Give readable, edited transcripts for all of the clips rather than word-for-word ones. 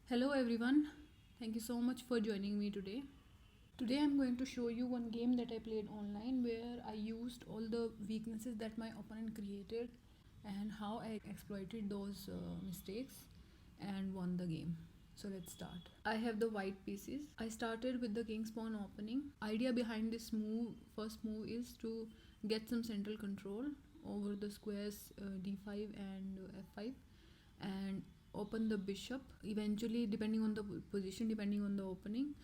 Hello everyone, thank you so much for joining me today. Today I'm going to show you one game that I played online where I used all the weaknesses that my opponent created and how I exploited those mistakes and won the game. So let's start. I have the white pieces. I started with the king pawn opening. Idea behind this move, first move, is to get some central control over the squares d5 and f5 and open the bishop eventually, depending on the position, depending on the opening,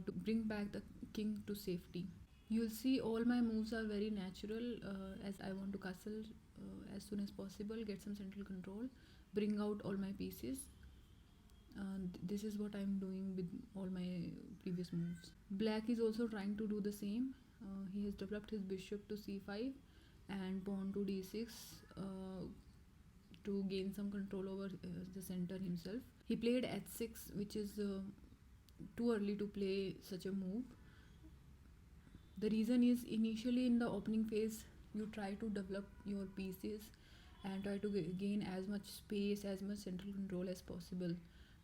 to bring back the king to safety. You'll see all my moves are very natural, as I want to castle as soon as possible, get some central control, bring out all my pieces. This is what I'm doing with all my previous moves. Black is also trying to do the same. He has developed his bishop to c5 and pawn to d6 to gain some control over the center himself. He played h6, which is too early to play such a move. The reason is, initially in the opening phase, you try to develop your pieces and try to gain as much space, as much central control as possible.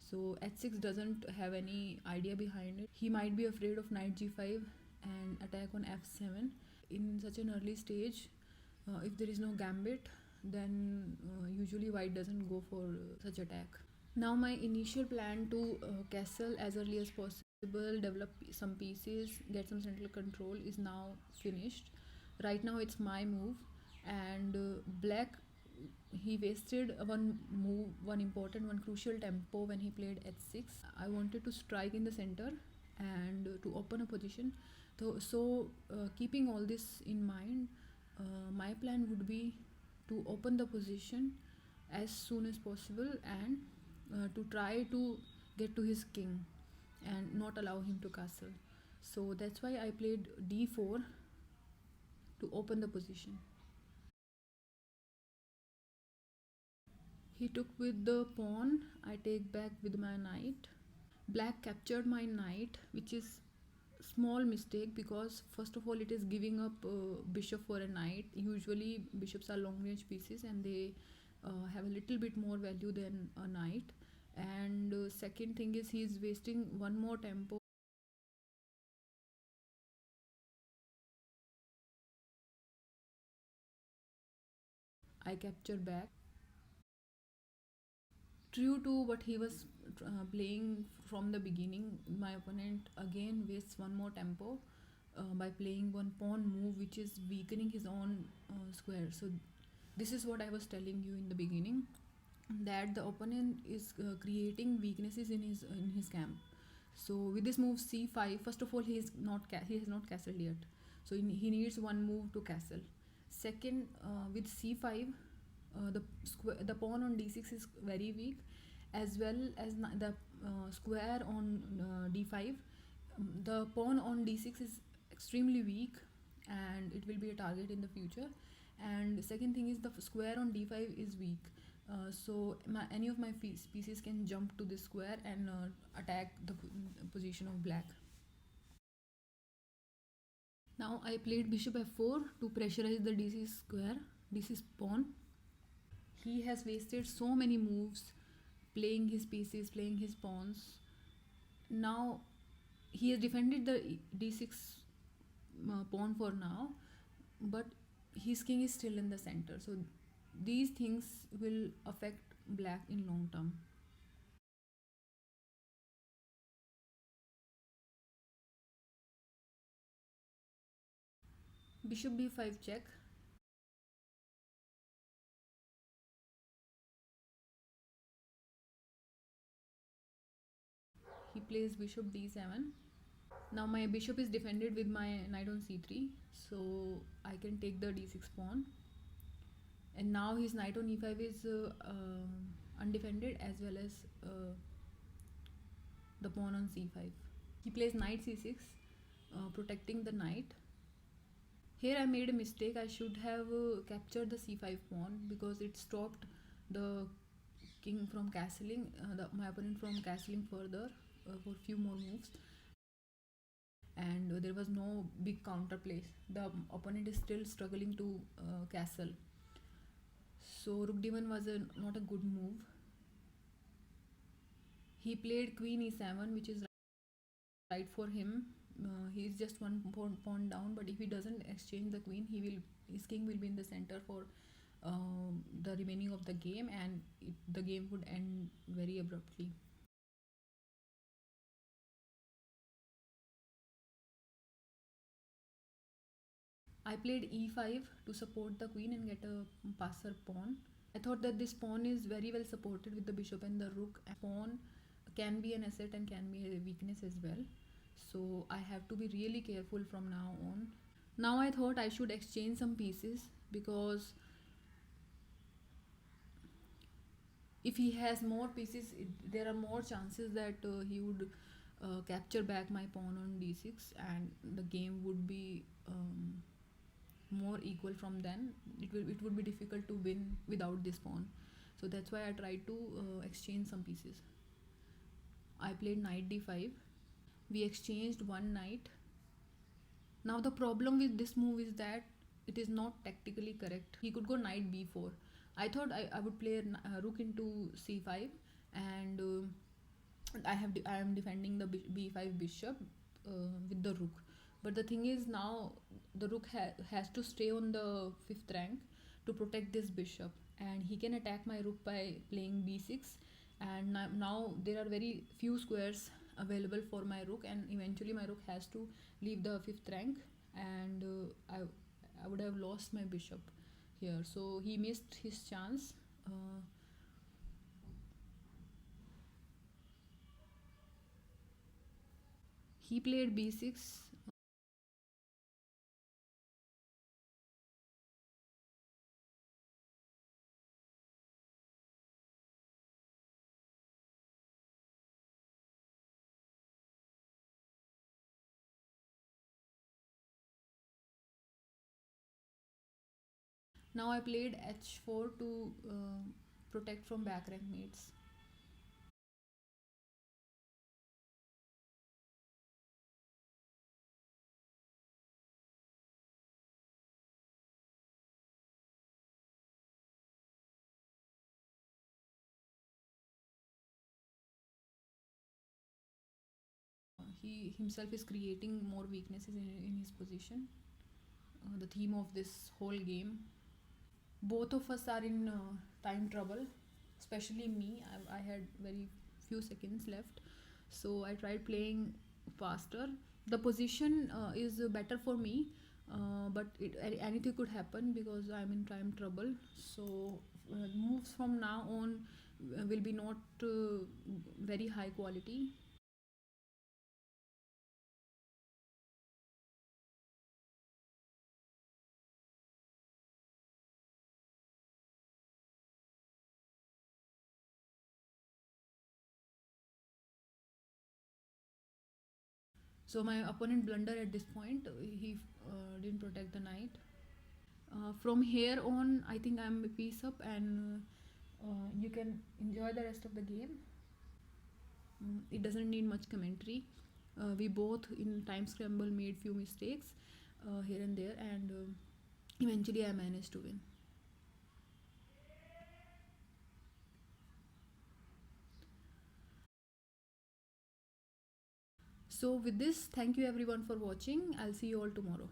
So h6 doesn't have any idea behind it. He might be afraid of knight g5 and attack on f7. In such an early stage, if there is no gambit, then usually white doesn't go for such attack. Now my initial plan to castle as early as possible, develop some pieces, get some central control is now finished. Right now it's my move, and black, he wasted one move, one important, one crucial tempo when he played h6. I wanted to strike in the center and to open a position. Keeping all this in mind, my plan would be to open the position as soon as possible and to try to get to his king and not allow him to castle. So that's why I played d4 to open the position. He took with the pawn, I take back with my knight. Black captured my knight, which is small mistake because first of all it is giving up bishop for a knight. Usually bishops are long range pieces and they have a little bit more value than a knight. And second thing is, he is wasting one more tempo. I capture back. True to what he was playing from the beginning, my opponent again wastes one more tempo by playing one pawn move, which is weakening his own square. So this is what I was telling you in the beginning, that the opponent is creating weaknesses in his camp. So with this move c5, first of all, he has not castled yet. So he needs one move to castle. Second, with c5, the pawn on d6 is very weak, as well as the square on d5. The pawn on d6 is extremely weak and it will be a target in the future. And second thing is, the square on d5 is weak. Any of my pieces can jump to this square and attack the position of black. Now I played bishop f4 to pressurize the d6 square, d6 pawn. He has wasted so many moves playing his pieces, playing his pawns. Now he has defended the d6 pawn for now, but his king is still in the center. So these things will affect black in long term. Bishop b5 check. He plays bishop d7. Now my bishop is defended with my knight on c3, so I can take the d6 pawn. And now his knight on e5 is undefended, as well as the pawn on c5. He plays knight c6, protecting the knight. Here I made a mistake. I should have captured the c5 pawn because it stopped the king from castling, my opponent from castling further for few more moves. And there was no big counter play. The opponent is still struggling to castle. So rook d1 was not a good move. He played queen e7, which is right for him. He's just one pawn down, but if he doesn't exchange the queen, his king will be in the center for the remaining of the game, and the game would end very abruptly. I played e5 to support the queen and get a passer pawn. I thought that this pawn is very well supported with the bishop and the rook. And pawn can be an asset and can be a weakness as well. So I have to be really careful from now on. Now I thought I should exchange some pieces, because if he has more pieces, there are more chances that he would capture back my pawn on d6, and the game would be more equal. From then it would be difficult to win without this pawn. So that's why I tried to exchange some pieces. I played knight d5. We exchanged one knight. Now the problem with this move is that it is not tactically correct. He could go knight b4. I thought I would play rook into c5, and I am defending the b5 bishop with the rook. But the thing is, now the rook has to stay on the fifth rank to protect this bishop, and he can attack my rook by playing b6. And now there are very few squares available for my rook, and eventually my rook has to leave the fifth rank, and I would have lost my bishop here. So he missed his chance. He played b6. Now I played h4 to protect from back rank mates. He himself is creating more weaknesses in his position. The theme of this whole game. Both of us are in time trouble, especially me. I had very few seconds left, so I tried playing faster. The position is better for me, but anything could happen because I'm in time trouble. So moves from now on will be not very high quality. So my opponent blundered at this point. He didn't protect the knight. From here on, I think I'm a piece up, and you can enjoy the rest of the game. It doesn't need much commentary. We both in time scramble made few mistakes here and there, and eventually I managed to win. So with this, thank you everyone for watching. I'll see you all tomorrow.